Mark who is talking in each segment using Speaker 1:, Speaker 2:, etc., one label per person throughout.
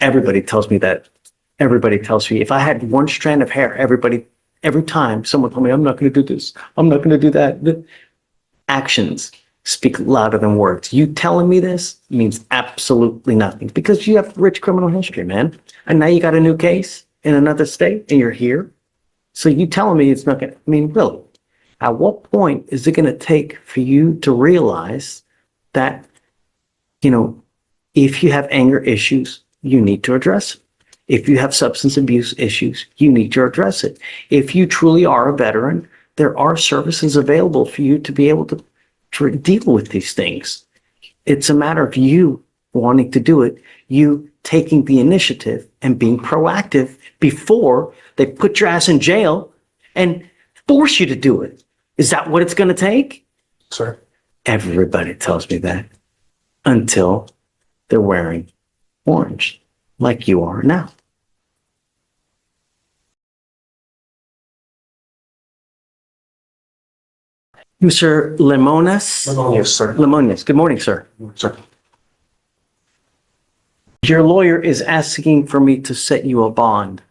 Speaker 1: everybody tells me that. Everybody tells me if I had one strand of hair, every time someone told me, I'm not going to do this, I'm not going to do that. The actions speak louder than words. You telling me this means absolutely nothing because you have rich criminal history, man. And now you got a new case in another state and you're here. So you telling me it's not going to, I mean, really, at what point is it going to take for you to realize that, you know, if you have anger issues, you need to address it. If you have substance abuse issues, you need to address it. If you truly are a veteran, there are services available for you to be able to deal with these things. It's a matter of you wanting to do it, you taking the initiative and being proactive before they put your ass in jail and force you to do it. Is that what it's going to take?
Speaker 2: Sir.
Speaker 1: Everybody tells me that until they're wearing orange like you are now. Mr. Lemonius?
Speaker 2: Lemonius, sir.
Speaker 1: Lemonius. Good morning, sir.
Speaker 2: Sir.
Speaker 1: Your lawyer is asking for me to set you a bond.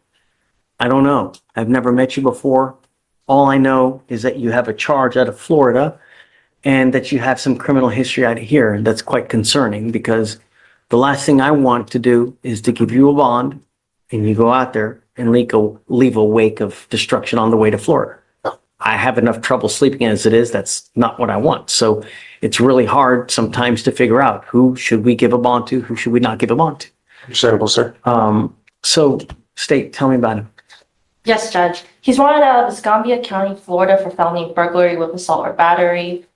Speaker 1: I don't know. I've never met you before. All I know is that you have a charge out of Florida and that you have some criminal history out here. And that's quite concerning because the last thing I want to do is to give you a bond and you go out there and leave a wake of destruction on the way to Florida. I have enough trouble sleeping as it is. That's not what I want. So it's really hard sometimes to figure out who should we give a bond to, who should we not give a bond to.
Speaker 2: Understandable, sir.
Speaker 1: So State, tell me about him.
Speaker 3: Yes, Judge. He's wanted out of Escambia County, Florida for felony burglary with assault or battery.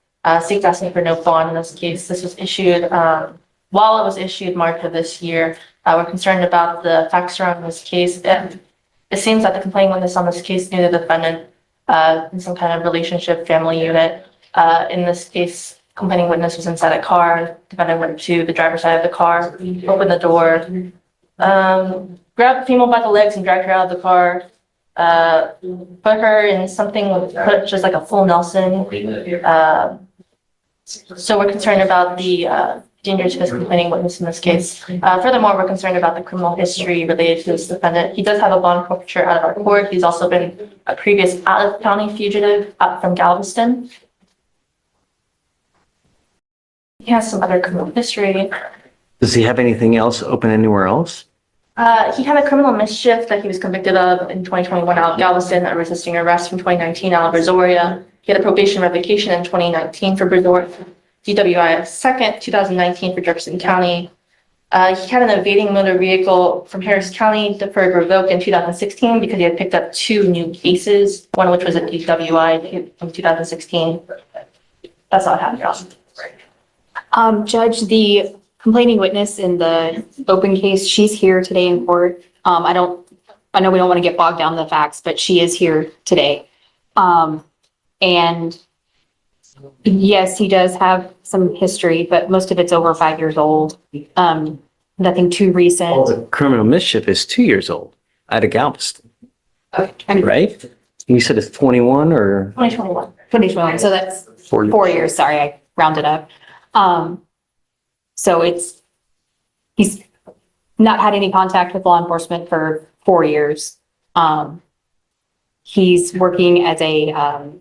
Speaker 3: State's asking for no bond in this case. This was issued, while it was issued March of this year. We're concerned about the facts surrounding this case. It seems that the complaining witness on this case knew the defendant in some kind of relationship, family unit. In this case, complaining witness was inside a car. Defendant went to the driver's side of the car, opened the door, grabbed the female by the legs and dragged her out of the car. Put her in something just like a full Nelson. So we're concerned about the danger to this complaining witness in this case. Furthermore, we're concerned about the criminal history related to this defendant. He does have a bond forfeiture out of our court. He's also been a previous out-of-county fugitive from Galveston. He has some other criminal history.
Speaker 1: Does he have anything else open anywhere else?
Speaker 3: He had a criminal mischief that he was convicted of in 2021 out of Galveston, a resisting arrest from 2019 out of Brazoria. He had a probation revocation in 2019 for Brazoria, DWI second, 2019 for Jefferson County. He had an evading motor vehicle from Harris County deferred revoked in 2016 because he had picked up 2 new cases, one of which was a DWI from 2016. That's all I have, Your Honor.
Speaker 4: Judge, the complaining witness in the open case, she's here today in court. I know we don't want to get bogged down in the facts, but she is here today. And yes, he does have some history, but most of it's over 5 years old. Nothing too recent.
Speaker 1: Oh, the criminal mischief is 2 years old out of Galveston,
Speaker 4: Okay.
Speaker 1: right? You said it's 21 or?
Speaker 3: 2021.
Speaker 4: 2021, so that's 4 years. Sorry, I rounded up. So he's not had any contact with law enforcement for 4 years. He's working as a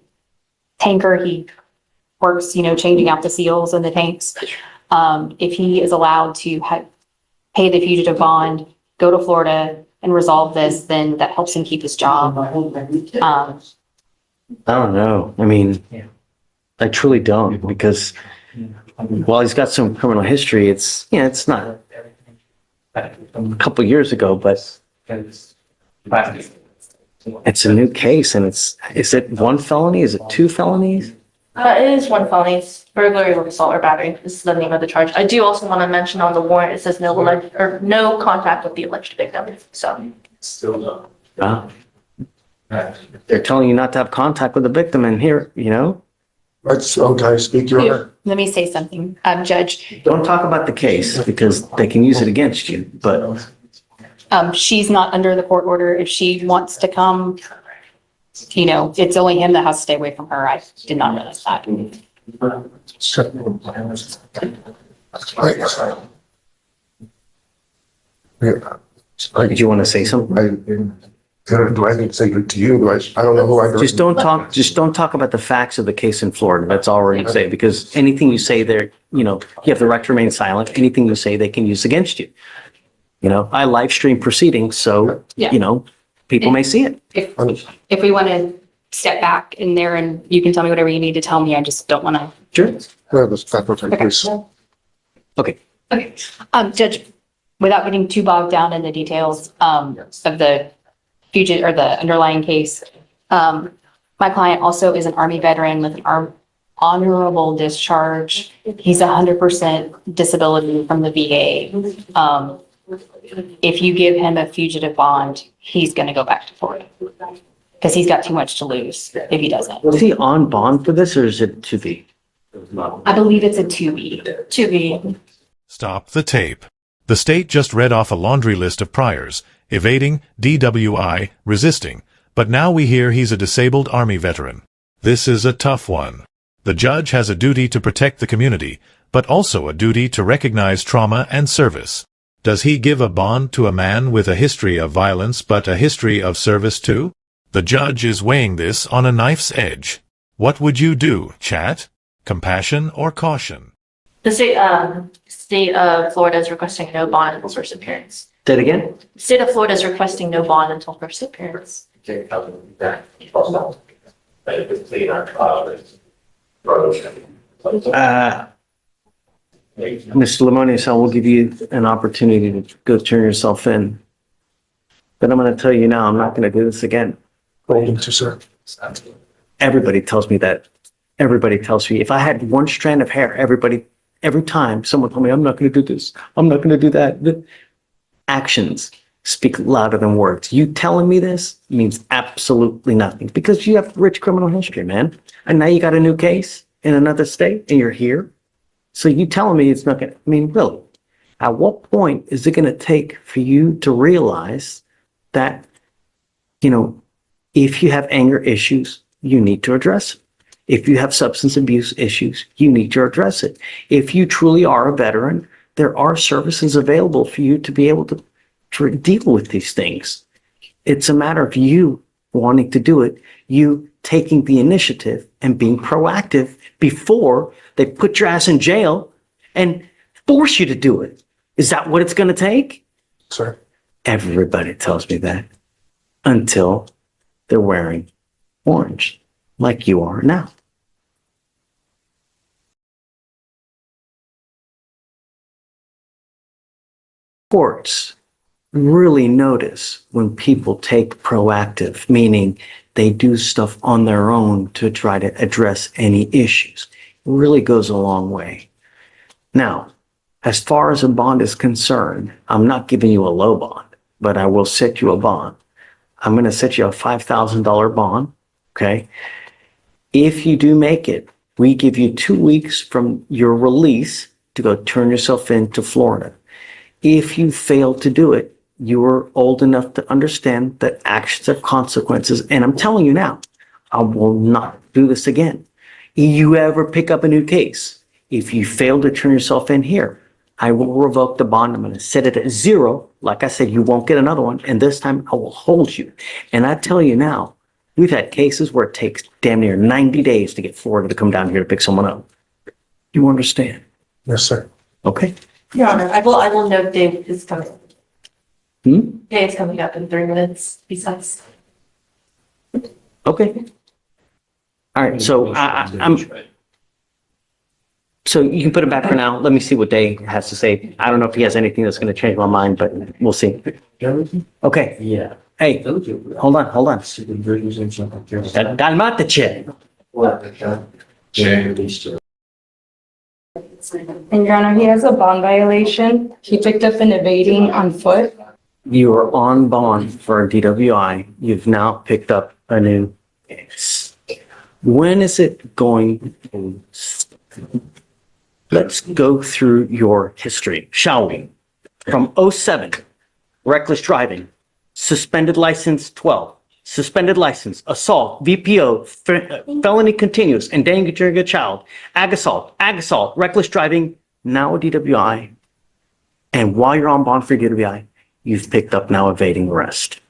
Speaker 4: tanker. He works, changing out the seals in the tanks. If he is allowed to pay the fugitive bond, go to Florida and resolve this, then that helps him keep his job.
Speaker 1: I don't know. I mean, I truly don't because while he's got some criminal history, it's not a couple years ago, but it's a new case and is it 1 felony? Is it 2 felonies?
Speaker 3: It is 1 felony. It's burglary with assault or battery. This is the name of the charge. I do also want to mention on the warrant, it says no contact with the alleged victim. So.
Speaker 1: Wow. They're telling you not to have contact with the victim and here,
Speaker 2: That's okay. Speak, Your Honor.
Speaker 4: Let me say something, Judge.
Speaker 1: Don't talk about the case because they can use it against you, but
Speaker 4: She's not under the court order. If she wants to come, it's only him that has to stay away from her. I did not realize that.
Speaker 1: Did you want to say something?
Speaker 2: Do I need to say it to you? I don't know who I.
Speaker 1: Just don't talk about the facts of the case in Florida. That's all we're going to say, because anything you say there, you have the right to remain silent. Anything you say, they can use against you. I live stream proceedings, so,
Speaker 4: Yeah.
Speaker 1: people may see it.
Speaker 4: If we want to step back in there and you can tell me whatever you need to tell me, I just don't want to.
Speaker 1: Sure.
Speaker 2: Yeah, that's okay, please.
Speaker 1: Okay.
Speaker 4: Okay. Judge, without getting too bogged down in the details, of the fugitive or the underlying case, my client also is an Army veteran with an honorable discharge. He's 100% disability from the VA. If you give him a fugitive bond, he's going to go back to Florida because he's got too much to lose if he doesn't.
Speaker 1: Was he on bond for this, or is it to be?
Speaker 4: I believe it's a 2B. 2B.
Speaker 5: Stop the tape. The state just read off a laundry list of priors: evading, DWI, resisting. But now we hear he's a disabled Army veteran. This is a tough one. The judge has a duty to protect the community, but also a duty to recognize trauma and service. Does he give a bond to a man with a history of violence but a history of service too? The judge is weighing this on a knife's edge. What would you do, chat? Compassion or caution?
Speaker 3: The state of Florida is requesting no bond until first appearance.
Speaker 1: Say it again?
Speaker 3: The state of Florida is requesting no bond until first appearance.
Speaker 1: Mr. Lemonius, I will give you an opportunity to go turn yourself in. But I'm going to tell you now, I'm not going to do this again.
Speaker 2: Thank you, sir.
Speaker 1: Everybody tells me that. Everybody tells me if I had one strand of hair, every time someone told me, I'm not going to do this, I'm not going to do that. The actions speak louder than words. You telling me this means absolutely nothing because you have rich criminal history, man. And now you got a new case in another state and you're here. So you telling me it's not going to, really, at what point is it going to take for you to realize that, if you have anger issues, you need to address it. If you have substance abuse issues, you need to address it. If you truly are a veteran, there are services available for you to be able to deal with these things. It's a matter of you wanting to do it, you taking the initiative and being proactive before they put your ass in jail and force you to do it. Is that what it's going to take?
Speaker 2: Sir.
Speaker 1: Everybody tells me that until they're wearing orange like you are now. Courts really notice when people take proactive, meaning they do stuff on their own to try to address any issues. It really goes a long way. Now, as far as a bond is concerned, I'm not giving you a low bond, but I will set you a bond. I'm going to set you a $5,000 bond, okay? If you do make it, we give you 2 weeks from your release to go turn yourself into Florida. If you fail to do it, you are old enough to understand that actions have consequences. And I'm telling you now, I will not do this again. You ever pick up a new case, if you fail to turn yourself in here, I will revoke the bond. I'm going to set it at 0. Like I said, you won't get another one. And this time I will hold you. And I tell you now, we've had cases where it takes damn near 90 days to get Florida to come down here to pick someone up. You understand?
Speaker 2: Yes, sir.
Speaker 1: Okay.
Speaker 3: Your Honor, I will note Dave is coming.
Speaker 1: Hmm?
Speaker 3: Dave's coming up in 3 minutes besides.
Speaker 1: Okay. All right. So so you can put it back for now. Let me see what Dave has to say. I don't know if he has anything that's going to change my mind, but we'll see. Okay.
Speaker 6: Yeah.
Speaker 1: Hey, hold on. Calmate.
Speaker 7: And Your Honor, he has a bond violation. He picked up an evading on foot.
Speaker 1: You are on bond for a DWI. You've now picked up a new case. When is it going to stop? Let's go through your history, shall we? From 07, reckless driving, suspended license 12, suspended license, assault, VPO, felony continuous, endangering a child, ag assault, reckless driving, now a DWI. And while you're on bond for DWI, you've picked up now evading arrest.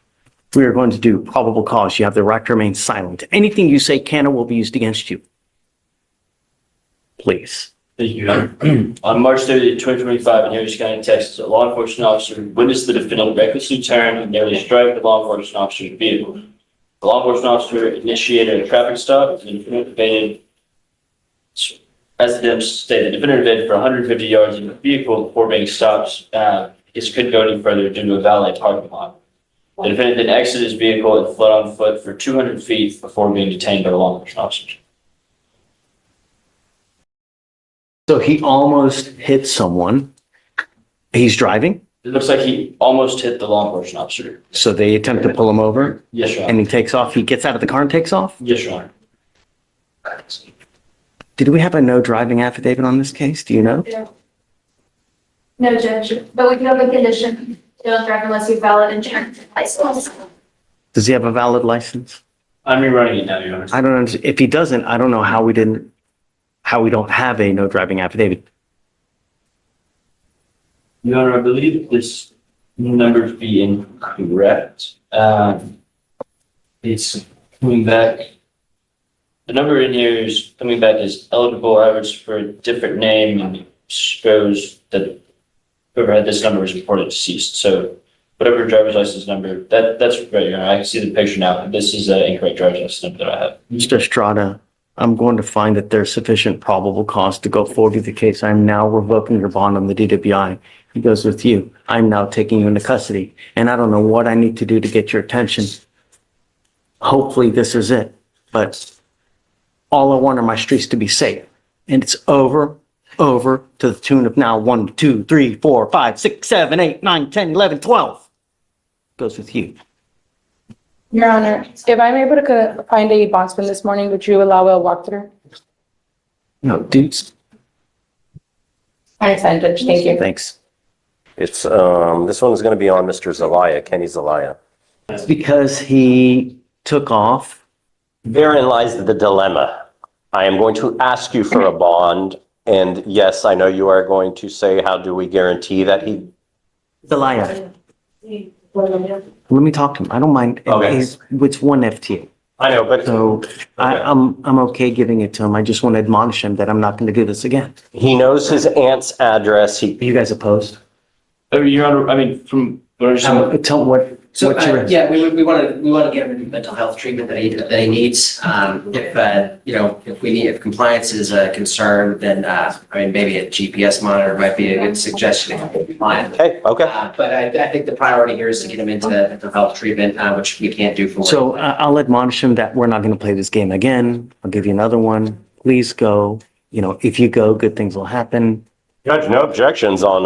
Speaker 1: We are going to do probable cause. You have the right to remain silent. Anything you say can or will be used against you. Please.
Speaker 6: Thank you, Your Honor. On March 30th, 2025, in Harris County, Texas, a law enforcement officer witnessed the defendant recklessly turn and nearly strike the law enforcement officer's vehicle. The law enforcement officer initiated a traffic stop, and the defendant evaded, as the defendant stated, the defendant evaded for 150 yards in the vehicle before being stopped because he couldn't go any further due to a valet parking lot. The defendant then exited his vehicle and fled on foot for 200 feet before being detained by the law enforcement officers.
Speaker 1: So he almost hit someone. He's driving.
Speaker 6: It looks like he almost hit the law enforcement officer.
Speaker 1: So they attempt to pull him over
Speaker 6: Yes, Your
Speaker 1: and
Speaker 6: Honor.
Speaker 1: he takes off. He gets out of the car and takes off.
Speaker 6: Yes, Your Honor.
Speaker 1: Did we have a no driving affidavit on this case? Do you know?
Speaker 8: No, Judge, but we can have a condition, you don't drive unless you valid insurance license.
Speaker 1: Does he have a valid license?
Speaker 6: I'm rerunning it now, Your Honor.
Speaker 1: I don't understand. If he doesn't, I don't know how we don't have a no driving affidavit.
Speaker 6: Your Honor, I believe this number to be incorrect. It's coming back. The number in here is coming back as eligible average for a different name and shows that whoever had this number was reported deceased. So whatever driver's license number, that's right, Your Honor. I can see the picture now. This is an incorrect driver's license number that I have.
Speaker 1: Mr. Estrada, I'm going to find that there's sufficient probable cause to go forward with the case. I'm now revoking your bond on the DWI. He goes with you. I'm now taking you into custody, and I don't know what I need to do to get your attention. Hopefully this is it, but all I want are my streets to be safe. And it's over to the tune of now 1, 2, 3, 4, 5, 6, 7, 8, 9, 10, 11, 12. Goes with you.
Speaker 7: Your Honor, if I'm able to find a bondsman this morning, would you allow a walkthrough?
Speaker 1: No, dudes,
Speaker 7: I understand, Judge. Thank you.
Speaker 1: thanks.
Speaker 9: It's, this one is going to be on Mr. Zlayia, Kenny Zlayia.
Speaker 1: It's because he took off.
Speaker 9: Therein lies the dilemma. I am going to ask you for a bond, and yes, I know you are going to say, how do we guarantee that he?
Speaker 1: Zlayia, let me talk to him. I don't mind.
Speaker 9: Okay.
Speaker 1: It's one FTA.
Speaker 9: I know, but
Speaker 1: So I'm okay giving it to him. I just want to admonish him that I'm not going to do this again.
Speaker 9: he knows his aunt's address.
Speaker 1: Are you guys opposed?
Speaker 6: Your Honor, I mean, from what I understand,
Speaker 1: Tell what's your,
Speaker 10: Yeah, we want to give him mental health treatment that he needs. If compliance is a concern, then, maybe a GPS monitor might be a good suggestion.
Speaker 9: Okay, okay.
Speaker 10: But I think the priority here is to get him into mental health treatment, which we can't do for.
Speaker 1: so I'll admonish him that we're not going to play this game again. I'll give you another one. Please go. If you go, good things will happen.
Speaker 9: Judge, no objections on,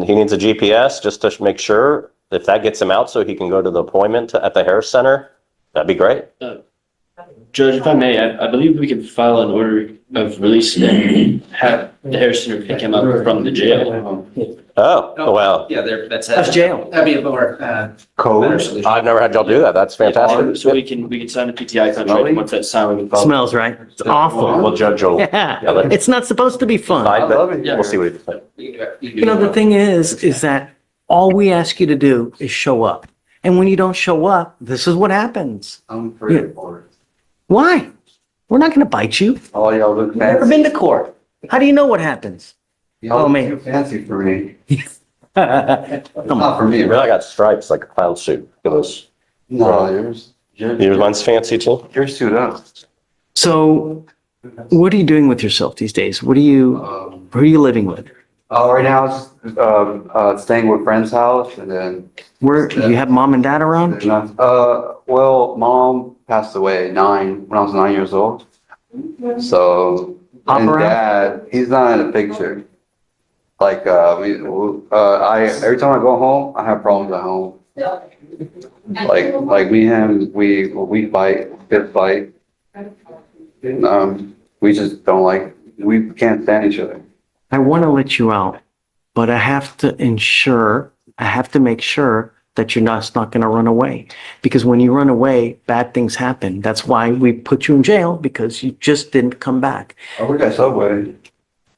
Speaker 9: he needs a GPS, just to make sure, if that gets him out so he can go to the appointment at the Harris Center, that'd be great.
Speaker 6: Judge, if I may, I believe we can file an order of release and have the Harris Center pick him up from the jail.
Speaker 9: Oh, well,
Speaker 10: Yeah, that's
Speaker 1: jail.
Speaker 10: that'd be a more, better solution.
Speaker 9: I've never had y'all do that. That's fantastic.
Speaker 6: So we can sign a PTI contract. Once that's signed, we can file.
Speaker 1: Smells right. It's awful.
Speaker 9: Well, Judge will
Speaker 1: Yeah, it's not supposed to be fun.
Speaker 9: decide, but
Speaker 2: love it.
Speaker 9: we'll see what he says.
Speaker 1: The thing is that all we ask you to do is show up. And when you don't show up, this is what happens.
Speaker 2: I'm pretty for it.
Speaker 1: Why? We're not going to bite you.
Speaker 2: All y'all look
Speaker 1: Never
Speaker 2: fancy.
Speaker 1: been to court. How do you know what happens?
Speaker 2: Y'all
Speaker 1: Oh,
Speaker 2: look
Speaker 1: man.
Speaker 2: too fancy for me.
Speaker 1: Come on.
Speaker 2: Not for me,
Speaker 9: You really
Speaker 2: right?
Speaker 9: got stripes like a clown suit. Look at those.
Speaker 2: No, yours
Speaker 9: Mine's fancy too.
Speaker 2: suit up.
Speaker 1: So what are you doing with yourself these days? Who are you living with?
Speaker 2: Right now, it's staying with friend's house, and then,
Speaker 1: Where, do you have mom and dad around?
Speaker 2: well, mom passed away when I was 9 years old. So,
Speaker 1: Pop
Speaker 2: and
Speaker 1: around?
Speaker 2: dad, he's not in the picture. Like, every time I go home, I have problems at home. Like me and him, we fight, fist fight. We just don't we can't stand each other.
Speaker 1: I want to let you out, but I have to make sure that you're not going to run away. Because when you run away, bad things happen. That's why we put you in jail, because you just didn't come back.
Speaker 2: I work at Subway.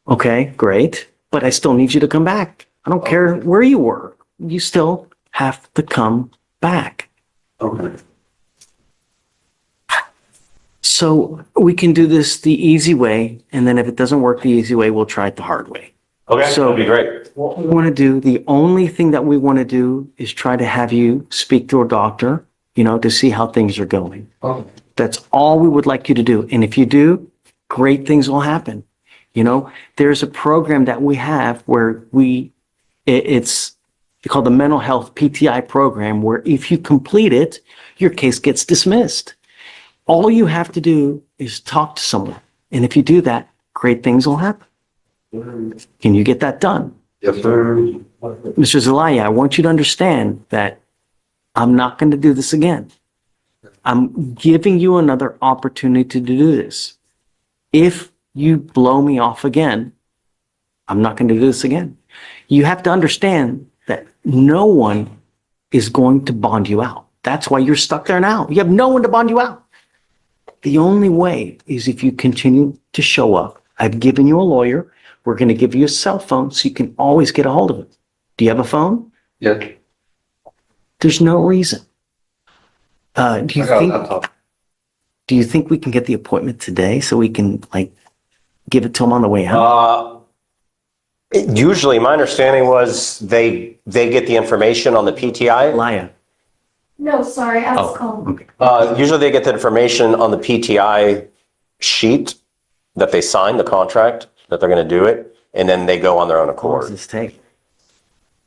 Speaker 1: Okay, great. But I still need you to come back. I don't care where you were. You still have to come back.
Speaker 2: Okay.
Speaker 1: So we can do this the easy way, and then if it doesn't work the easy way, we'll try it the hard way.
Speaker 9: Okay,
Speaker 1: So-
Speaker 9: that'd be great.
Speaker 1: What we want to do, the only thing that we want to do is try to have you speak to a doctor, to see how things are going.
Speaker 2: Okay.
Speaker 1: That's all we would like you to do. And if you do, great things will happen. There's a program that we have where it's called the mental health PTI program, where if you complete it, your case gets dismissed. All you have to do is talk to someone. And if you do that, great things will happen. Can you get that done?
Speaker 2: Yes, sir.
Speaker 1: Mr. Zlayia, I want you to understand that I'm not going to do this again. I'm giving you another opportunity to do this. If you blow me off again, I'm not going to do this again. You have to understand that no one is going to bond you out. That's why you're stuck there now. You have no one to bond you out. The only way is if you continue to show up. I've given you a lawyer. We're going to give you a cell phone so you can always get a hold of him. Do you have a phone?
Speaker 2: Yes.
Speaker 1: There's no reason. Do you
Speaker 2: I got
Speaker 1: think?
Speaker 2: that talk.
Speaker 1: Do you think we can get the appointment today so we can give it to him on the way out?
Speaker 9: Usually, my understanding was they get the information on the PTI.
Speaker 1: Zlayia.
Speaker 8: No, sorry, I was
Speaker 1: Oh,
Speaker 8: calling.
Speaker 1: okay.
Speaker 9: Usually they get the information on the PTI sheet that they sign the contract that they're going to do it, and then they go on their own
Speaker 1: How long does
Speaker 9: accord.
Speaker 1: this take?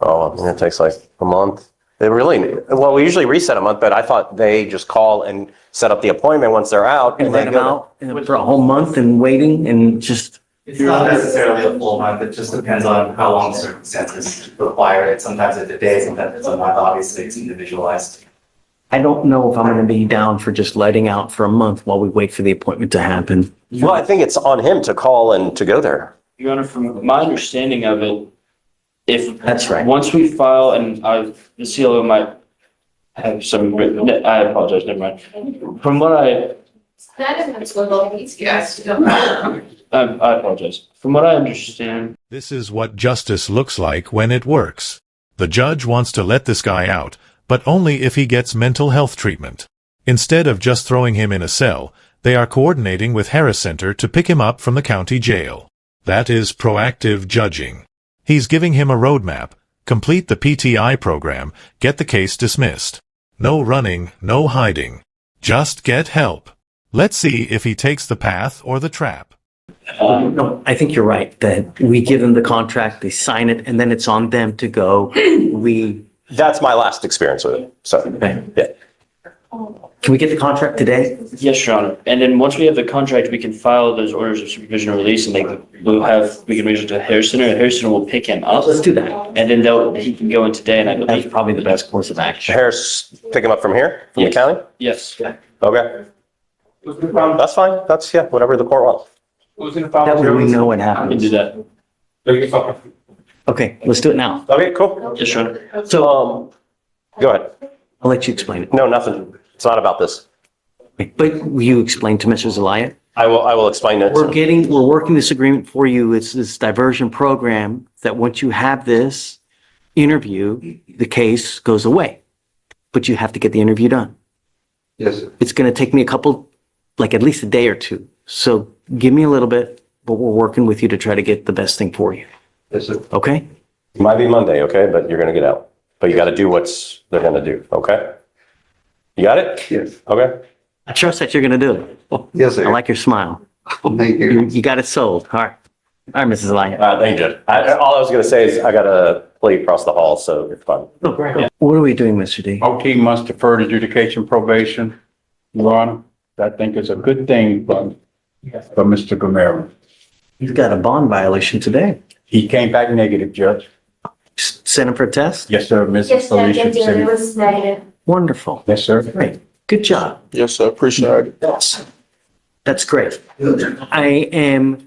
Speaker 9: Oh, and it takes like a month. We usually reset a month, but I thought they just call and set up the appointment once they're out.
Speaker 1: And
Speaker 9: they
Speaker 1: let him
Speaker 9: go-
Speaker 1: out for a whole month and waiting and just,
Speaker 11: It's not necessarily a full month, it just depends on how long the circumstances require it. Sometimes it's a day, sometimes it's a month, obviously it's individualized.
Speaker 1: I don't know if I'm going to be down for just letting out for a month while we wait for the appointment to happen.
Speaker 9: Well, I think it's on him to call and to go there.
Speaker 6: Your Honor, from my understanding of it, if.
Speaker 1: That's right.
Speaker 6: Once we file, and the CLO might have some written, I apologize, never mind. From what I apologize. From what I understand,
Speaker 5: This is what justice looks like when it works. The judge wants to let this guy out, but only if he gets mental health treatment. Instead of just throwing him in a cell, they are coordinating with Harris Center to pick him up from the county jail. That is proactive judging. He's giving him a roadmap. Complete the PTI program, get the case dismissed. No running, no hiding. Just get help. Let's see if he takes the path or the trap.
Speaker 1: No, I think you're right, that we give them the contract, they sign it, and then it's on them to go.
Speaker 9: That's my last experience with it. So,
Speaker 1: Okay.
Speaker 9: yeah.
Speaker 1: Can we get the contract today?
Speaker 6: yes, Your Honor. And then once we have the contract, we can file those orders of supervision or release, and we can raise it to Harris Center, and Harris Center will pick him up.
Speaker 1: Let's do that.
Speaker 6: And then he can go in today, and I
Speaker 1: That's
Speaker 6: believe.
Speaker 1: probably the best course of action.
Speaker 9: Harris, pick him up from here, from the
Speaker 6: Yes.
Speaker 9: county?
Speaker 6: Yes.
Speaker 9: Okay. That's fine. That's, whatever the court wants.
Speaker 1: That way we know what
Speaker 6: I can do
Speaker 1: happens.
Speaker 6: that.
Speaker 1: Okay, let's do it now.
Speaker 9: Okay, cool.
Speaker 6: Yes, Your Honor.
Speaker 1: So
Speaker 9: Go ahead.
Speaker 1: I'll let you explain it.
Speaker 9: No, nothing. It's not about this.
Speaker 1: But will you explain to Mr. Zlayia?
Speaker 9: I will explain it.
Speaker 1: We're working this agreement for you. It's this diversion program that once you have this interview, the case goes away. But you have to get the interview done.
Speaker 2: Yes, sir.
Speaker 1: It's going to take me at least a day or two. So give me a little bit, but we're working with you to try to get the best thing for you.
Speaker 2: Yes, sir.
Speaker 1: Okay?
Speaker 9: Might be Monday, okay, but you're gonna get out. But you gotta do they're gonna do, okay? You got it?
Speaker 2: Yes.
Speaker 9: Okay.
Speaker 1: I trust that you're going to do it.
Speaker 2: Yes, sir.
Speaker 1: I like your smile.
Speaker 2: Thank you.
Speaker 1: You got it sold. All right. All right, Mrs. Zlayia.
Speaker 9: Thank you, Judge. All I was gonna say is I got a plea across the hall, so it's fine.
Speaker 1: What are we doing, Mr. D?
Speaker 12: OT must defer to adjudication probation, Your Honor. I think it's a good thing for Mr. Gamero.
Speaker 1: He's got a bond violation today.
Speaker 12: He came back negative, Judge.
Speaker 1: Sent him for a test?
Speaker 12: Yes, sir, Mrs.
Speaker 8: Yes, I
Speaker 12: Felicia.
Speaker 8: did, it was negative.
Speaker 1: Wonderful.
Speaker 12: Yes, sir.
Speaker 1: Great. Good job.
Speaker 13: Yes, sir. Appreciate it.
Speaker 1: That's great. That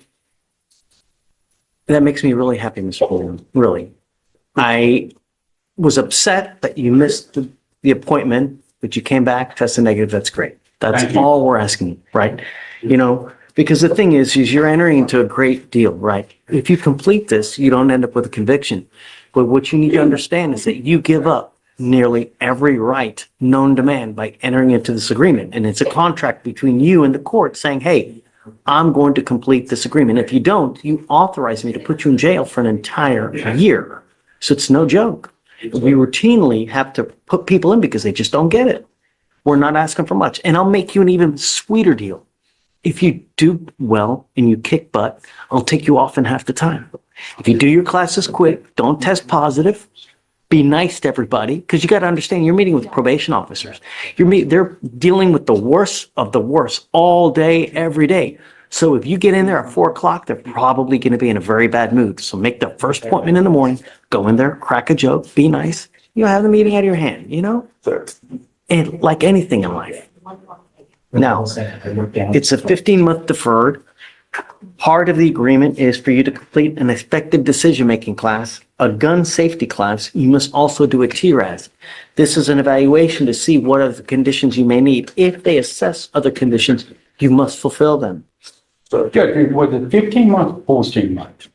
Speaker 1: makes me really happy, Mr. Bowman, really. I was upset that you missed the appointment, but you came back, tested negative. That's great. That's
Speaker 12: Thank you.
Speaker 1: all we're asking, right? Because the thing is you're entering into a great deal, right? If you complete this, you don't end up with a conviction. But what you need to understand is that you give up nearly every right known to man by entering into this agreement. And it's a contract between you and the court saying, hey, I'm going to complete this agreement. If you don't, you authorize me to put you in jail for an entire year. So it's no joke. We routinely have to put people in because they just don't get it. We're not asking for much. And I'll make you an even sweeter deal. If you do well and you kick butt, I'll take you off in half the time. If you do your classes quick, don't test positive, be nice to everybody, because you got to understand you're meeting with probation officers. They're dealing with the worst of the worst all day, every day. So if you get in there at 4 o'clock, they're probably going to be in a very bad mood. So make the first appointment in the morning, go in there, crack a joke, be nice. You'll have the meeting out of your hand, you know? And like anything in life. Now, it's a 15-month deferred. Part of the agreement is for you to complete an effective decision-making class, a gun safety class. You must also do a TRAS. This is an evaluation to see what other conditions you may need. If they assess other conditions, you must fulfill them.
Speaker 12: So, Judge, was it 15 months, 14 months?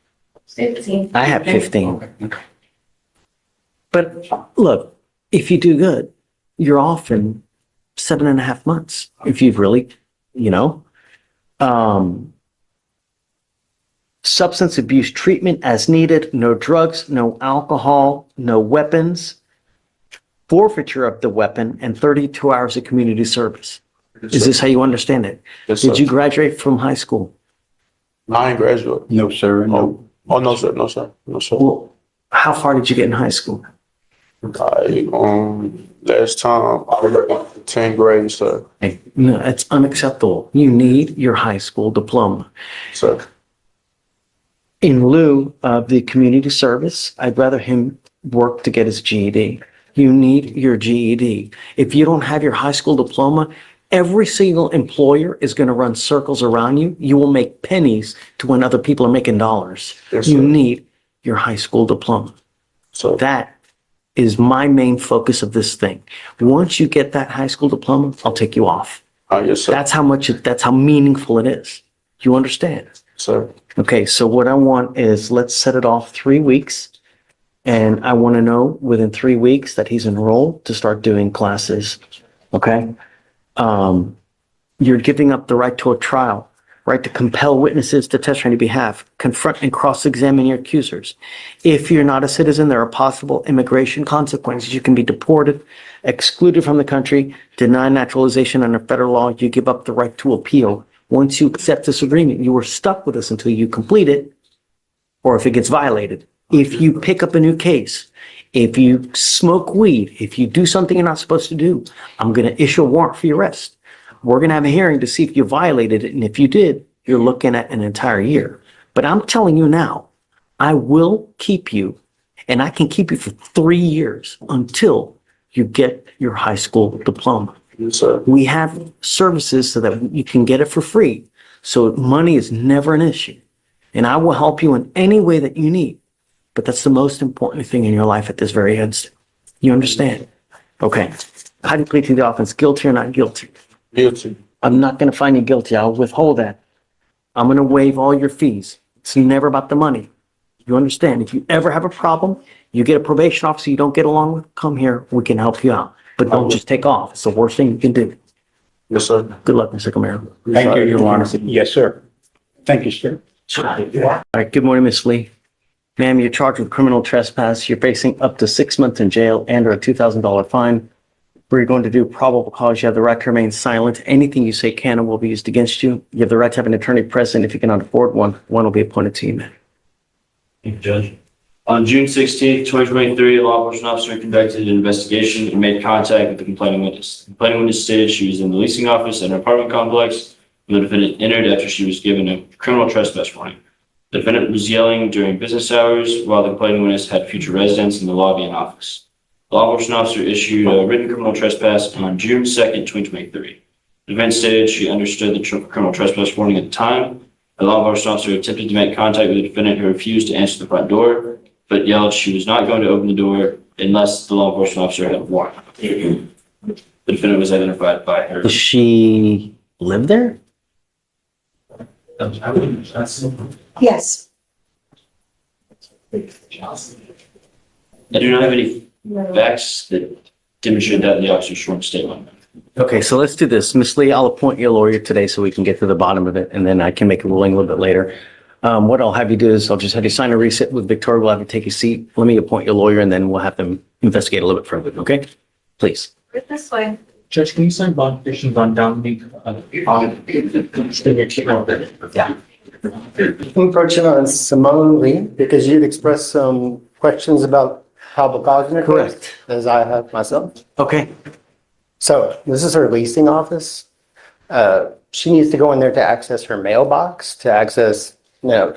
Speaker 3: 15.
Speaker 1: I have 15. But look, if you do good, you're off in 7.5 months. If you've really, substance abuse treatment as needed, no drugs, no alcohol, no weapons, forfeiture of the weapon, and 32 hours of community service. Is this how you understand it? Did you graduate from high school?
Speaker 13: I ain't graduate.
Speaker 12: No, sir, no.
Speaker 13: Oh, no, sir, no, sir, no, sir.
Speaker 1: Well, how far did you get in high school?
Speaker 13: Last time I was in 10th grade, sir.
Speaker 1: Hey, no, it's unacceptable. You need your high school diploma.
Speaker 13: Sir.
Speaker 1: In lieu of the community service, I'd rather him work to get his GED. You need your GED. If you don't have your high school diploma, every single employer is going to run circles around you. You will make pennies to when other people are making dollars.
Speaker 13: Yes,
Speaker 1: You
Speaker 13: sir.
Speaker 1: need your high school diploma.
Speaker 13: So
Speaker 1: That is my main focus of this thing. Once you get that high school diploma, I'll take you off.
Speaker 13: yes, sir.
Speaker 1: That's how meaningful it is. You understand?
Speaker 13: Sir.
Speaker 1: Okay, so what I want is let's set it off 3 weeks. And I want to know within 3 weeks that he's enrolled to start doing classes. Okay? You're giving up the right to a trial, right to compel witnesses to testify on your behalf, confront and cross-examine your accusers. If you're not a citizen, there are possible immigration consequences. You can be deported, excluded from the country, denied naturalization under federal law. You give up the right to appeal. Once you accept this agreement, you are stuck with us until you complete it, or if it gets violated. If you pick up a new case, if you smoke weed, if you do something you're not supposed to do, I'm going to issue a warrant for your arrest. We're going to have a hearing to see if you violated it. And if you did, you're looking at an entire year. But I'm telling you now, I will keep you, and I can keep you for 3 years until you get your high school diploma.
Speaker 13: Yes, sir.
Speaker 1: We have services so that you can get it for free. So money is never an issue. And I will help you in any way that you need. But that's the most important thing in your life at this very instant. You understand? Okay. How do you plead to the offense? Guilty or not guilty?
Speaker 13: Guilty.
Speaker 1: I'm not going to find you guilty. I'll withhold that. I'm going to waive all your fees. It's never about the money. You understand? If you ever have a problem, you get a probation officer you don't get along with, come here. We can help you out. But don't just take off. It's the worst thing you can do.
Speaker 13: Yes, sir.
Speaker 1: Good luck, Mr. Camaro.
Speaker 12: Thank you, Your Honor. Yes, sir. Thank you, sir.
Speaker 1: All right. Good morning, Miss Lee. Ma'am, you're charged with criminal trespass. You're facing up to 6 months in jail and or a $2,000 fine. We're going to do probable cause. You have the right to remain silent. Anything you say can and will be used against you. You have the right to have an attorney present. If you cannot afford one, one will be appointed to you, ma'am.
Speaker 6: Thank you, Judge. On June 16th, 2023, a law enforcement officer conducted an investigation and made contact with the complaining witness. The complaining witness stated she was in the leasing office at an apartment complex when the defendant entered after she was given a criminal trespass warning. The defendant was yelling during business hours while the complaining witness had future residents in the lobby and office. The law enforcement officer issued a written criminal trespass on June 2nd, 2023. The defendant stated she understood the criminal trespass warning at the time. The law enforcement officer attempted to make contact with the defendant who refused to answer the front door, but yelled she was not going to open the door unless the law enforcement officer had a warrant. The defendant was identified by her.
Speaker 1: Does she live there?
Speaker 14: Yes.
Speaker 6: I do not have any facts that demonstrate that the officer sworn statement.
Speaker 1: Okay, so let's do this. Ms. Lee, I'll appoint you a lawyer today so we can get to the bottom of it, and then I can make a ruling a little bit later. What I'll have you do is I'll just have you sign a receipt with Victoria. We'll have you take a seat. Let me appoint you a lawyer, and then we'll have them investigate a little bit further, okay? Please.
Speaker 8: This way.
Speaker 11: Judge, can you sign bond petitions on Dominic?
Speaker 1: Yeah.
Speaker 14: I'm approaching on Simone Lee because you'd expressed some questions about probable cause in your case,
Speaker 1: Correct.
Speaker 14: as I have myself.
Speaker 1: Okay.
Speaker 14: So this is her leasing office. She needs to go in there to access her mailbox, to access,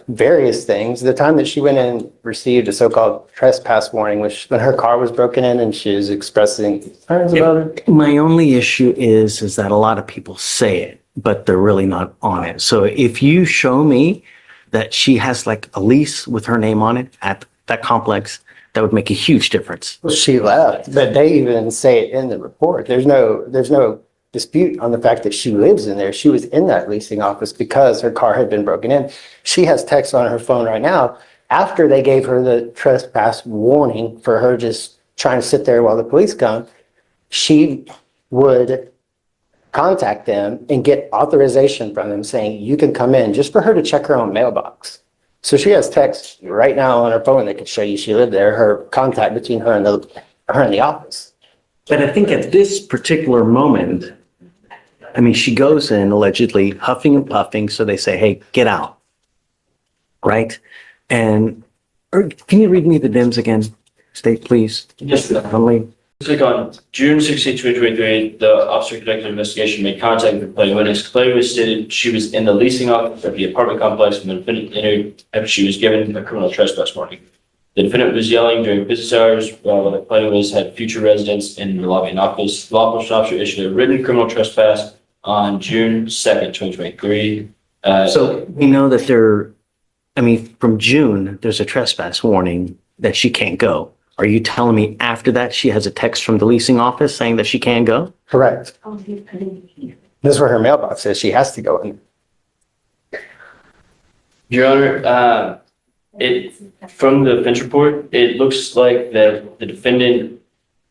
Speaker 14: various things. The time that she went in and received a so-called trespass warning, which when her car was broken in and she was expressing concerns about it.
Speaker 1: My only issue is that a lot of people say it, but they're really not on it. So if you show me that she has like a lease with her name on it at that complex, that would make a huge difference.
Speaker 14: She left, but they even say it in the report. There's no dispute on the fact that she lives in there. She was in that leasing office because her car had been broken in. She has text on her phone right now after they gave her the trespass warning for her just trying to sit there while the police come. She would contact them and get authorization from them saying you can come in, just for her to check her own mailbox. So she has text right now on her phone that can show you she lived there, her contact between her and the office.
Speaker 1: But I think at this particular moment, I mean, she goes in allegedly huffing and puffing, so they say, hey, get out. Right? And can you read me the DIMS again? State, please.
Speaker 6: Yes, sir.
Speaker 1: Only.
Speaker 6: Click on June 16, 2023, the officer conducted an investigation, made contact with the complaining witness. Complaining witness stated she was in the leasing office at the apartment complex when the defendant entered after she was given a criminal trespass warning. The defendant was yelling during business hours while the complaining witness had future residents in the lobby and office. The law enforcement officer issued a written criminal trespass on June 2nd, 2023.
Speaker 1: So we know that from June, there's a trespass warning that she can't go. Are you telling me after that she has a text from the leasing office saying that she can go?
Speaker 14: Correct. This is where her mailbox says she has to go in.
Speaker 6: Your Honor, from the bench report, it looks like that the defendant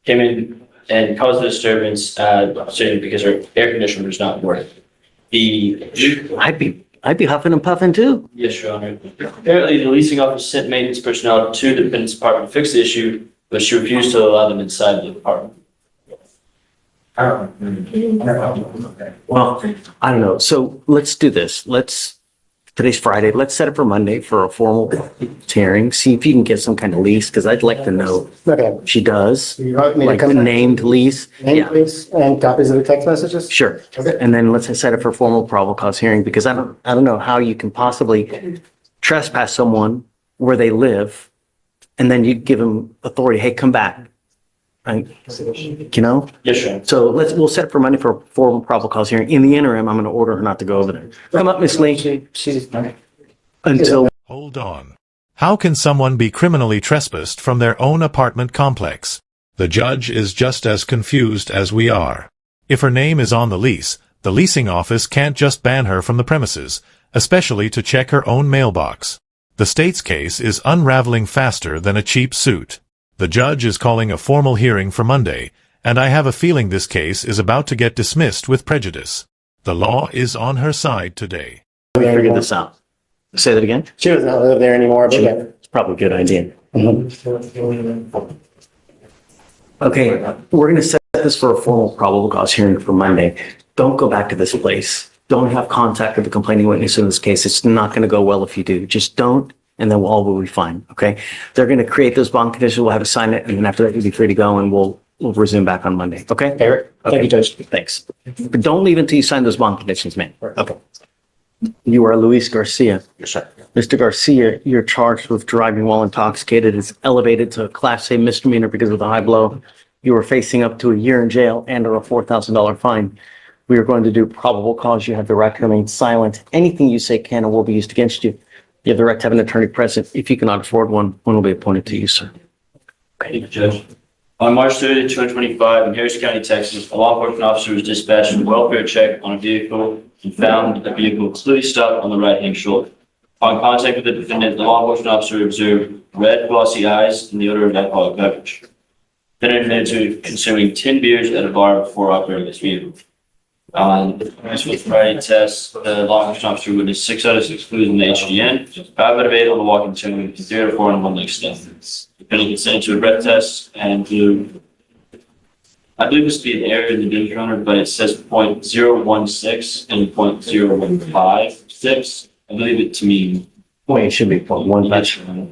Speaker 6: came in and caused the disturbance, saying because her air conditioner was not working.
Speaker 1: I'd be huffing and puffing too.
Speaker 6: Yes, Your Honor. Apparently, the leasing office sent maintenance personnel to the defendant's apartment to fix the issue, but she refused to allow them inside the apartment.
Speaker 1: Well, I don't know. So let's do this. Today's Friday. Let's set it for Monday for a formal hearing. See if you can get some kind of lease, because I'd like to know
Speaker 14: Okay.
Speaker 1: if she does.
Speaker 14: You want me to
Speaker 1: Like
Speaker 14: come
Speaker 1: the
Speaker 14: back?
Speaker 1: named lease.
Speaker 14: Name,
Speaker 1: Yeah,
Speaker 14: please, and copies of the text messages?
Speaker 1: sure.
Speaker 14: Okay.
Speaker 1: And then let's set it for formal probable cause hearing, because I don't know how you can possibly trespass someone where they live, and then you give them authority, hey, come back. Right? You know?
Speaker 6: Yes, Your Honor.
Speaker 1: So we'll set it for Monday for a formal probable cause hearing. In the interim, I'm going to order her not to go over there. Come up, Miss Lee,
Speaker 14: She's
Speaker 1: until
Speaker 5: Hold on. How can someone be criminally trespassed from their own apartment complex? The judge is just as confused as we are. If her name is on the lease, the leasing office can't just ban her from the premises, especially to check her own mailbox. The state's case is unraveling faster than a cheap suit. The judge is calling a formal hearing for Monday, and I have a feeling this case is about to get dismissed with prejudice. The law is on her side today.
Speaker 1: let me figure this out. Say that again?
Speaker 14: She does not live there anymore, but yeah.
Speaker 1: It's probably a good idea. Okay, we're going to set this for a formal probable cause hearing for Monday. Don't go back to this place. Don't have contact with the complaining witness in this case. It's not going to go well if you do. Just don't, and then all will be fine, okay? They're going to create those bond conditions. We'll have to sign it, and then after that, you'll be free to go, and we'll resume back on Monday, okay?
Speaker 14: Eric, thank you, Judge.
Speaker 1: Thanks. But don't leave until you sign those bond conditions, man. Okay. You are Luis Garcia.
Speaker 9: Yes, sir.
Speaker 1: Mr. Garcia, you're charged with driving while intoxicated. It's elevated to a Class A misdemeanor because of the high blow. You are facing up to a year in jail and or a $4,000 fine. We are going to do probable cause. You have the right to remain silent. Anything you say can or will be used against you. You have the right to have an attorney present. If you cannot afford one will be appointed to you, sir.
Speaker 6: Thank you, Judge. On March 30th, 2025, in Harris County, Texas, a law enforcement officer was dispatched with a welfare check on a vehicle and found a vehicle clearly stopped on the right-hand shoulder. Upon contact with the defendant, the law enforcement officer observed red, glossy eyes and the odor of alcoholic beverage. defendant admitted to consuming 10 beers at a bar before operating his vehicle. This was Friday test. The law enforcement officer witnessed 6 out of 6 clues in the HDN, 5 out of 8 on the walking to, 3 out of 4 on the one leg step. Defendant consented to a breath test and blew, I believe this to be an error in the danger runner, but it says 0.016 and 0.015. I believe it to mean.
Speaker 1: Wait, it should be one.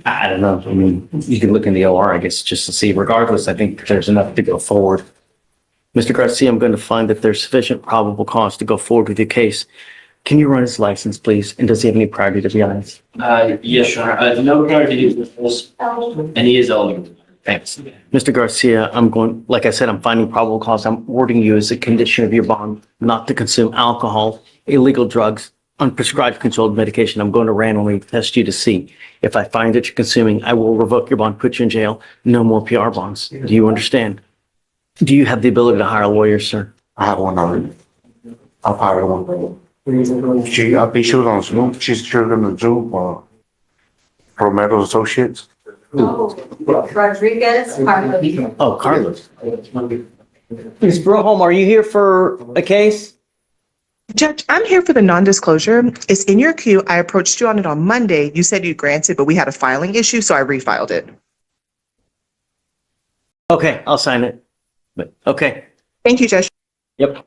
Speaker 1: I don't know. I mean, you can look in the OR, I guess, just to see. Regardless, I think there's enough to go forward. Mr. Garcia, I'm going to find that there's sufficient probable cause to go forward with your case. Can you run his license, please? And does he have any prior DWIs?
Speaker 6: Yes, Your Honor. No prior DWIs, and he is eligible.
Speaker 1: Thanks. Mr. Garcia, like I said, I'm finding probable cause. I'm ordering you as a condition of your bond not to consume alcohol, illegal drugs, unprescribed controlled medication. I'm going to randomly test you to see. If I find that you're consuming, I will revoke your bond, put you in jail. No more PR bonds. Do you understand? Do you have the ability to hire a lawyer, sir?
Speaker 13: I have one already. I'll hire one. I think she was on Zoom. She's gonna Zoom, Romero's Associates.
Speaker 8: Rodriguez, Carlos.
Speaker 1: Oh, Carlos. Ms. Broholm, are you here for a case?
Speaker 15: Judge, I'm here for the non-disclosure. It's in your queue. I approached you on it on Monday. You said you granted, but we had a filing issue, so I refiled it.
Speaker 1: Okay, I'll sign it. But okay.
Speaker 15: Thank you, Judge.
Speaker 1: Yep.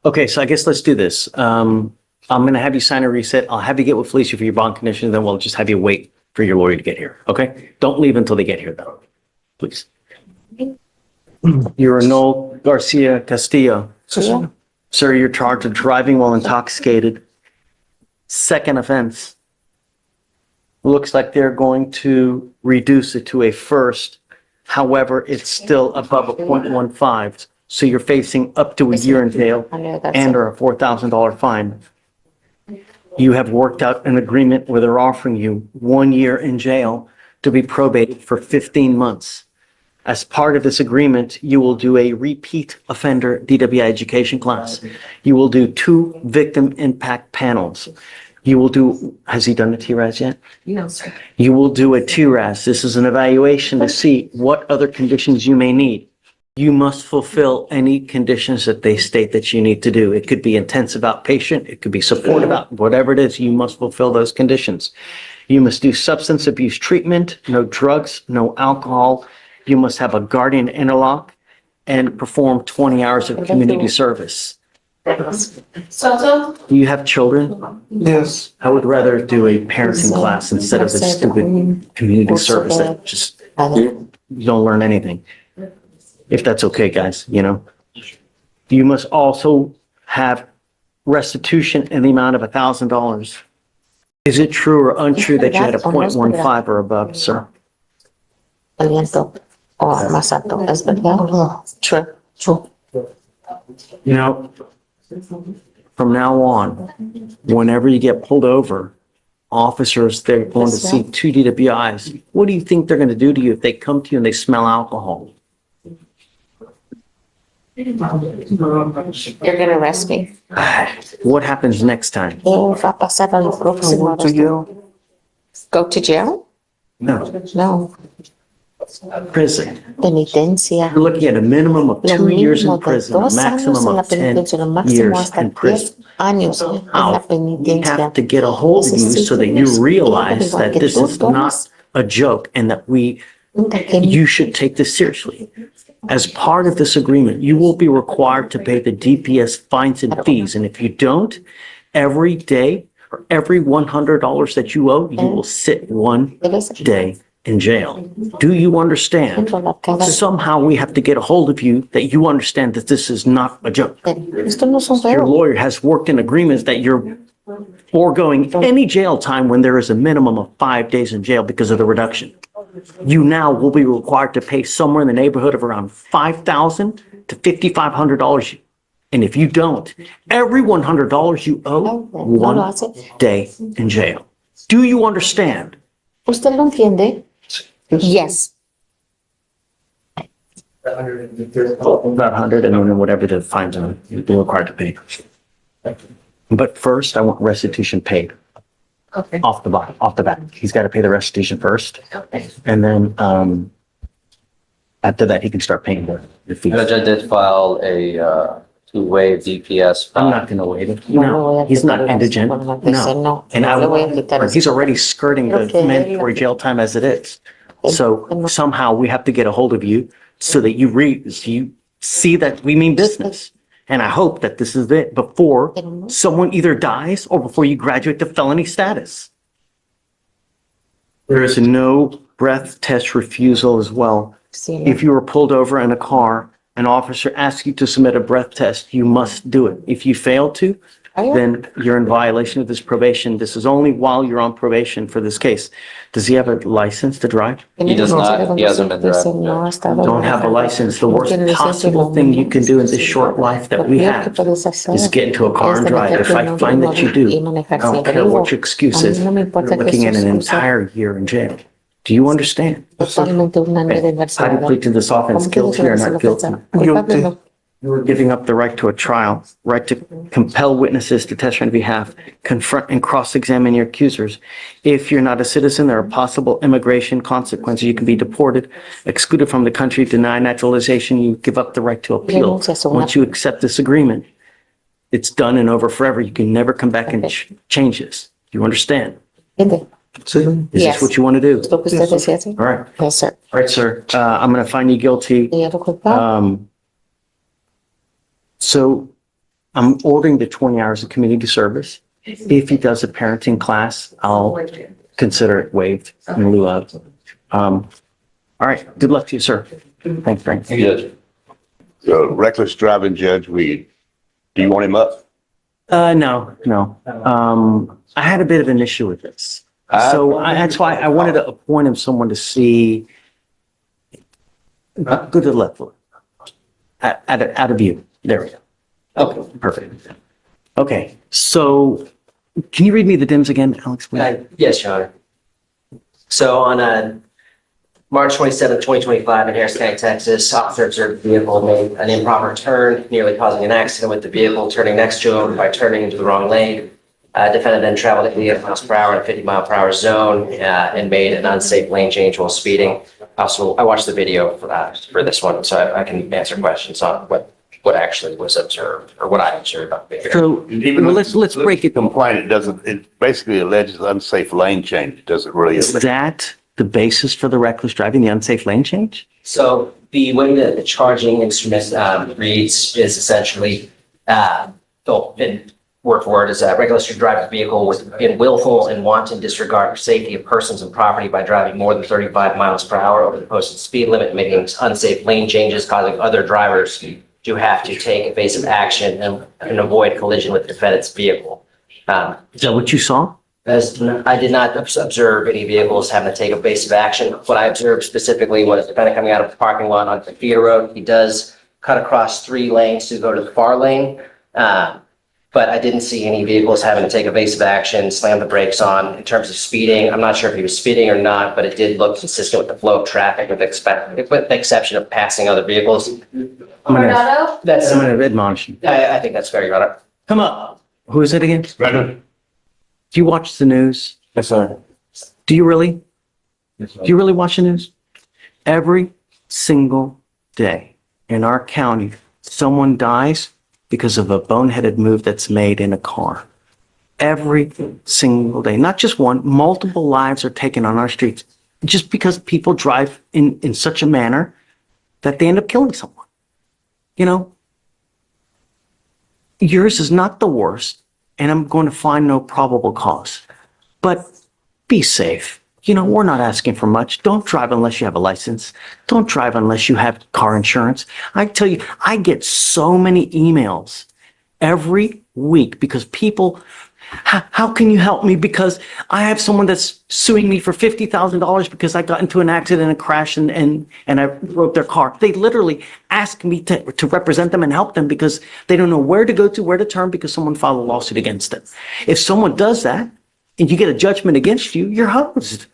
Speaker 1: Okay, so I guess let's do this. I'm going to have you sign a reset. I'll have you get with Fleischer for your bond condition, then we'll just have you wait for your lawyer to get here. Okay? Don't leave until they get here, though. Please. You're Noel Garcia Castillo. Sir, you're charged with driving while intoxicated. Second offense. Looks like they're going to reduce it to a first. However, it's still above a 0.15. So you're facing up to a year in jail and or a $4,000 fine. You have worked out an agreement where they're offering you 1 year in jail to be probated for 15 months. As part of this agreement, you will do a repeat offender DWI education class. You will do 2 victim impact panels. You will do, has he done a TRAS yet?
Speaker 8: No, sir.
Speaker 1: You will do a TRAS. This is an evaluation to see what other conditions you may need. You must fulfill any conditions that they state that you need to do. It could be intensive outpatient, it could be supportive out, whatever it is, you must fulfill those conditions. You must do substance abuse treatment, no drugs, no alcohol. You must have a guardian interlock and perform 20 hours of community service.
Speaker 8: Soto?
Speaker 1: Do you have children?
Speaker 13: Yes.
Speaker 1: I would rather do a parenting class instead of this stupid community service that just, you don't learn anything. If that's okay, guys, you know? You must also have restitution in the amount of $1,000. Is it true or untrue that you had a 0.15 or above, sir?
Speaker 4: Aliento o más alto, ¿es verdad? True. True.
Speaker 1: You know, from now on, whenever you get pulled over, officers, they're going to see 2 DWIs. What do you think they're going to do to you if they come to you and they smell alcohol?
Speaker 4: You're gonna arrest me.
Speaker 1: What happens next time?
Speaker 4: Va a pasar al próximo arresto. Go to jail?
Speaker 1: No,
Speaker 4: No.
Speaker 1: prison.
Speaker 4: Penitencia.
Speaker 1: You're looking at a minimum of
Speaker 4: Lo
Speaker 1: 2 years in
Speaker 4: mismo de
Speaker 1: prison, a
Speaker 4: 2 años
Speaker 1: maximum
Speaker 4: en la
Speaker 1: of 10
Speaker 4: penitencia, lo máximo
Speaker 1: years
Speaker 4: hasta
Speaker 1: in
Speaker 4: 10
Speaker 1: prison.
Speaker 4: años en la
Speaker 1: Now, we
Speaker 4: penitencia.
Speaker 1: have to get a hold of you so that you realize that this is not a joke and that you should take this seriously. As part of this agreement, you will be required to pay the DPS fines and fees. And if you don't, every day or every $100 that you owe, you will sit 1 day in jail. Do you understand? Somehow we have to get a hold of you that you understand that this is not a joke. Your lawyer has worked in agreements that you're foregoing any jail time when there is a minimum of 5 days in jail because of the reduction. You now will be required to pay somewhere in the neighborhood of around $5,000 to $5,500. And if you don't, every $100 you owe, 1 day in jail. Do you understand?
Speaker 4: ¿Usted lo entiende? Yes.
Speaker 1: About 100 and then whatever the fines are, you'll be required to pay. But first, I want restitution paid.
Speaker 8: Okay.
Speaker 1: Off the bat. He's got to pay the restitution first.
Speaker 8: Okay.
Speaker 1: And then After that, he can start paying the fees.
Speaker 10: Judge, I did file a, to waive DPS.
Speaker 1: I'm not gonna waive it. No, he's not indigent. No. And he's already skirting the mandatory jail time as it is. So somehow we have to get a hold of you so that you see that we mean business. And I hope that this is it before someone either dies or before you graduate to felony status. There is no breath test refusal as well. If you were pulled over in a car, an officer asks you to submit a breath test, you must do it. If you fail to, then you're in violation of this probation. This is only while you're on probation for this case. Does he have a license to drive?
Speaker 10: He does not, he hasn't been driving.
Speaker 1: Don't have a license. The worst possible thing you can do in this short life that we have is get into a car and drive. If I find that you do, I don't care what your excuse is, you're looking at an entire year in jail. Do you understand? How do you plead to this offense, guilty or not guilty?
Speaker 13: Guilty.
Speaker 1: You are giving up the right to a trial, right to compel witnesses to testify on your behalf, confront and cross-examine your accusers. If you're not a citizen, there are possible immigration consequences. You can be deported, excluded from the country, denied naturalization. You give up the right to appeal. Once you accept this agreement, it's done and over forever. You can never come back and change this. Do you understand? Is this what you want to do? All right.
Speaker 4: Yes, sir.
Speaker 1: All right, sir. I'm going to find you guilty. So I'm ordering the 20 hours of community service. If he does a parenting class, I'll consider it waived in lieu of. All right. Good luck to you, sir. Thanks, Frank.
Speaker 2: Thank you, Judge.
Speaker 13: The reckless driving judge, do you want him up?
Speaker 1: No. I had a bit of an issue with this. So that's why I wanted to appoint him someone to see. Go to the left, out of view. There we go. Okay, perfect. Okay, so can you read me the DIMS again, Alex? please?
Speaker 10: Yes, Your Honor. So on March 27, 2025 in Harris County, Texas, officer observed the vehicle made an improper turn, nearly causing an accident with the vehicle turning next to him by turning into the wrong lane. Defendant then traveled at 80 miles per hour in a 50 mile per hour zone and made an unsafe lane change while speeding. Also, I watched the video for this one, so I can answer questions on what actually was observed or what I observed on the video.
Speaker 1: So let's break it.
Speaker 13: Complaint, it basically alleges unsafe lane change. It doesn't really.
Speaker 1: Is that the basis for the reckless driving, the unsafe lane change?
Speaker 10: So the way that the charging instrument reads is essentially, in word for word, is reckless to drive a vehicle in willful and wanton disregard for safety of persons and property by driving more than 35 miles per hour over the posted speed limit, making unsafe lane changes, causing other drivers to have to take evasive action and avoid collision with the defendant's vehicle.
Speaker 1: Is that what you saw?
Speaker 10: I did not observe any vehicles having to take evasive action. What I observed specifically was the defendant coming out of the parking lot on the feeder road. He does cut across 3 lanes to go to the far lane. But I didn't see any vehicles having to take evasive action, slam the brakes on. In terms of speeding, I'm not sure if he was speeding or not, but it did look consistent with the flow of traffic with the exception of passing other vehicles.
Speaker 1: I'm going to admonish you.
Speaker 10: I think that's fair, Your Honor.
Speaker 1: Come up. Who is it again?
Speaker 13: Brother.
Speaker 1: Do you watch the news?
Speaker 13: Yes, sir.
Speaker 1: Do you really? Do you really watch the news? Every single day in our county, someone dies because of a boneheaded move that's made in a car. Every single day, not just one, multiple lives are taken on our streets just because people drive in such a manner that they end up killing someone. You know, yours is not the worst, and I'm going to find no probable cause, but be safe. You know, we're not asking for much. Don't drive unless you have a license. Don't drive unless you have car insurance. I tell you, I get so many emails every week because people, how can you help me? Because I have someone that's suing me for $50,000 because I got into an accident and crashed and I broke their car. They literally ask me to represent them and help them because they don't know where to go to, where to turn because someone filed a lawsuit against them. If someone does that and you get a judgment against you, you're hosed.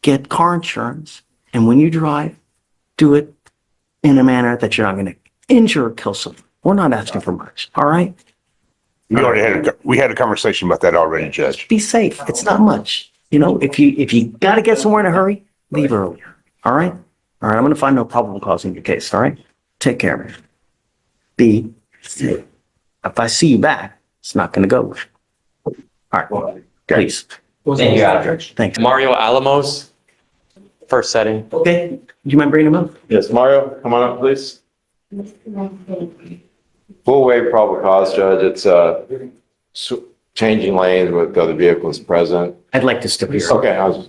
Speaker 1: Get car insurance, and when you drive, do it in a manner that you're not going to injure or kill someone. We're not asking for much, all right?
Speaker 13: We had a conversation about that already, Judge.
Speaker 1: Be safe. It's not much. You know, if you got to get somewhere in a hurry, leave earlier. All right? All All right, I'm gonna find no probable cause in your case, all right? Take care. Be safe. If I see you back, it's not gonna go. All right, please.
Speaker 10: Thank you, Your Honor.
Speaker 1: Thanks.
Speaker 16: Mario Alamos, first setting.
Speaker 1: Okay, do you mind bringing him up?
Speaker 16: Yes, Mario, come on up, please.
Speaker 17: Full waive probable cause, Judge. It's changing lanes with other vehicles present.
Speaker 1: I'd like to step here.
Speaker 17: Okay, I was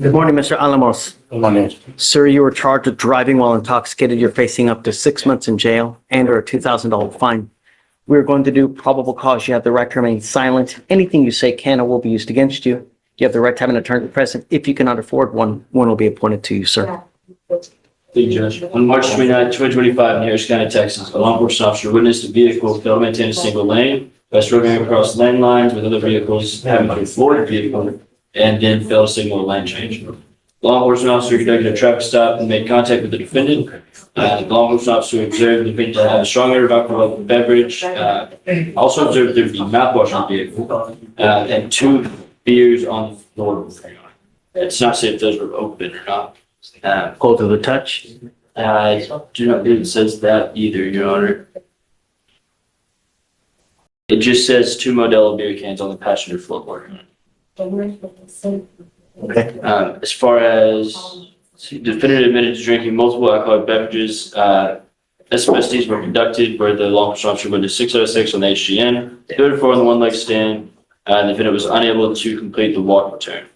Speaker 1: Good morning, Mr. Alamos.
Speaker 12: Good morning.
Speaker 1: Sir, you were charged with driving while intoxicated. You're facing up to 6 months in jail and or a $2,000 fine. We're going to do probable cause. You have the right to remain silent. Anything you say can or will be used against you. You have the right to have an attorney present. If you cannot afford one, one will be appointed to you, sir.
Speaker 6: Thank you, Judge. On March 29, 2025, in Harris County, Texas, a law enforcement officer witnessed a vehicle fail to maintain a single lane by struggling across lane lines with other vehicles having to floor the vehicle and then failed to signal a lane change. Law enforcement officer conducted a traffic stop and made contact with the defendant. The law enforcement officer observed the defendant to have a strong odor of alcohol beverage. Also observed there to be mouthwash on the vehicle and 2 beers on the floor. It's not said if those were open or not.
Speaker 1: Go to the touch.
Speaker 6: I do not believe it says that either, Your Honor. It just says 2 Modelo beer cans on the passenger floorboard.
Speaker 1: Okay.
Speaker 6: As far as defendant admitted to drinking multiple alcoholic beverages, SMSDs were conducted where the law enforcement officer witnessed 6 out of 6 on the HGN, 2 out of 4 on the one leg stand, and the defendant was unable to complete the walk turn.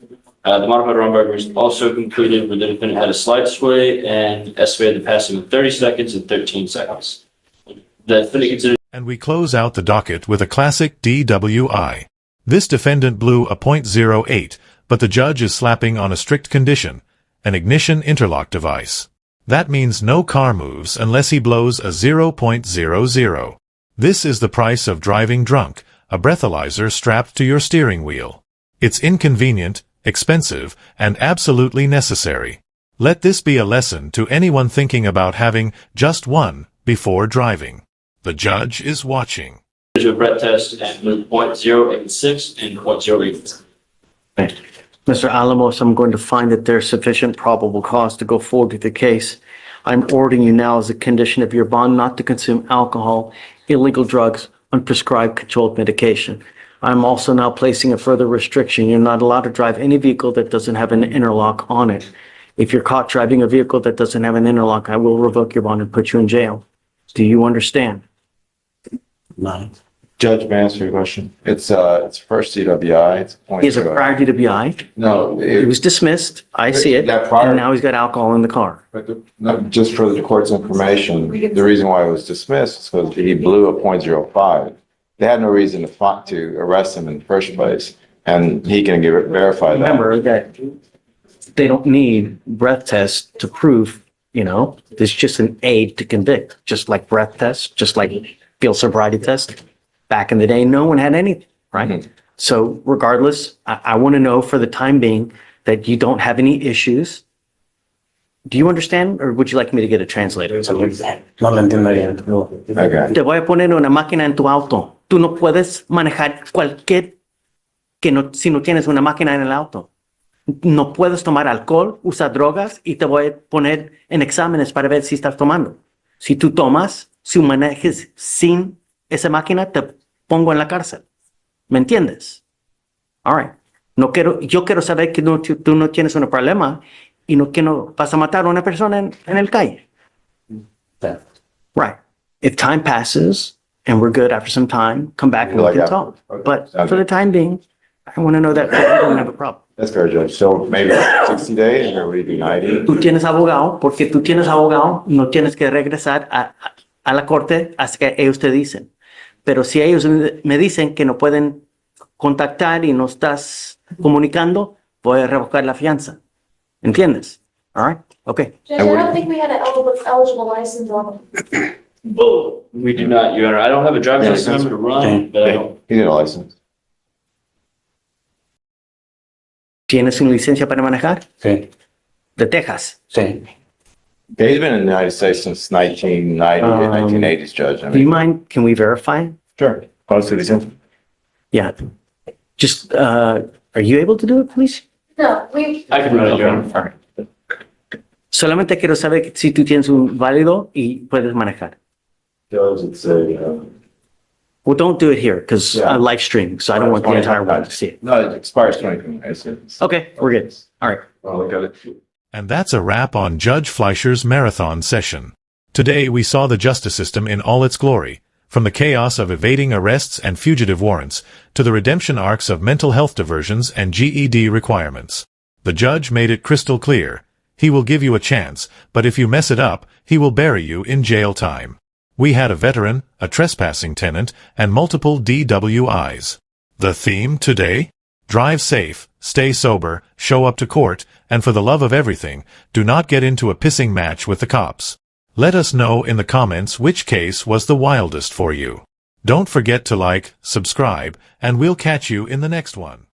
Speaker 6: The modified wrong burglary was also completed where the defendant had a slight sway and estimated the passing of 30 seconds and 13 seconds. The defendant considered.
Speaker 5: And we close out the docket with a classic DWI. This defendant blew a .08, but the judge is slapping on a strict condition, an ignition interlock device. That means no car moves unless he blows a 0.00. This is the price of driving drunk, a breathalyzer strapped to your steering wheel. It's inconvenient, expensive, and absolutely necessary. Let this be a lesson to anyone thinking about having just one before driving. The judge is watching.
Speaker 6: A breath test and with .086 and .08.
Speaker 1: Mr. Alamos, I'm going to find that there's sufficient probable cause to go forward with the case. I'm ordering you now as a condition of your bond not to consume alcohol, illegal drugs, unprescribed controlled medication. I'm also now placing a further restriction. You're not allowed to drive any vehicle that doesn't have an interlock on it. If you're caught driving a vehicle that doesn't have an interlock, I will revoke your bond and put you in jail. Do you understand?
Speaker 17: No. Judge, may I answer your question? It's first CWI. It's
Speaker 1: He has a prior DWI.
Speaker 17: No,
Speaker 1: He was dismissed. I see it.
Speaker 17: That prior-
Speaker 1: And now he's got alcohol in the car.
Speaker 17: No, just for the court's information, the reason why it was dismissed is because he blew a .05. They had no reason to arrest him in the first place, and he can verify that.
Speaker 1: Remember that they don't need breath tests to prove, there's just an aid to convict, just like breath tests, just like field sobriety test. Back in the day, no one had anything, right?
Speaker 17: Mm-hmm.
Speaker 1: So regardless, I want to know for the time being that you don't have any issues. Do you understand, or would you like me to get a translator?
Speaker 14: No lo entiendo bien.
Speaker 17: Okay.
Speaker 1: Te voy a poner una máquina en tu auto. Tú no puedes manejar si no tienes una máquina en el auto. No puedes tomar alcohol, usar drogas y te voy a poner en exámenes para ver si estás tomando. Si tú tomas, si manejes sin esa máquina, te pongo en la cárcel. ¿Me entiendes? All right. Yo quiero saber que tú no tienes un problema y que no vas a matar a una persona en el calle.
Speaker 14: Yeah.
Speaker 1: Right. If time passes and we're good after some time, come back and we can talk. But for the time being, I want to know that we don't have a problem.
Speaker 17: That's fair, Judge. So maybe 60 days or would it be 90?
Speaker 1: Tú tienes abogado, porque tú tienes abogado, no tienes que regresar a la corte hasta que ellos te dicen. Pero si ellos me dicen que no pueden contactar y no estás comunicando, voy a revocar la fianza. ¿Entiendes? All right? Okay.
Speaker 8: Judge, I don't think we had an eligible license on him.
Speaker 6: We do not, Your Honor. I don't have a driver's license to run, but I don't.
Speaker 17: You need a license.
Speaker 1: ¿Tienes una licencia para manejar?
Speaker 14: Sí.
Speaker 1: De Texas.
Speaker 14: Sí.
Speaker 17: Yeah, he's been in the United States since 1990, 1980s, Judge. I
Speaker 1: Do you
Speaker 17: mean,
Speaker 1: mind? Can we verify?
Speaker 17: sure. Close citizen.
Speaker 1: Yeah. Just, are you able to do it, please?
Speaker 8: No, we,
Speaker 6: I can run it, Your Honor.
Speaker 1: All right. Solamente quiero saber si tú tienes un válido y puedes manejar.
Speaker 17: Judge, it's a,
Speaker 1: Well, don't do it here because
Speaker 17: Yeah.
Speaker 1: I'm live streaming, so I don't want the entire world to see it.
Speaker 17: no, it expires 2028.
Speaker 1: Okay, we're good. All right.
Speaker 17: I'll look at it.
Speaker 5: And that's a wrap on Judge Fleischer's marathon session. Today we saw the justice system in all its glory, from the chaos of evading arrests and fugitive warrants to the redemption arcs of mental health diversions and GED requirements. The judge made it crystal clear. He will give you a chance, but if you mess it up, he will bury you in jail time. We had a veteran, a trespassing tenant, and multiple DWIs. The theme today? Drive safe, stay sober, show up to court, and for the love of everything, do not get into a pissing match with the cops. Let us know in the comments which case was the wildest for you. Don't forget to like, subscribe, and we'll catch you in the next one.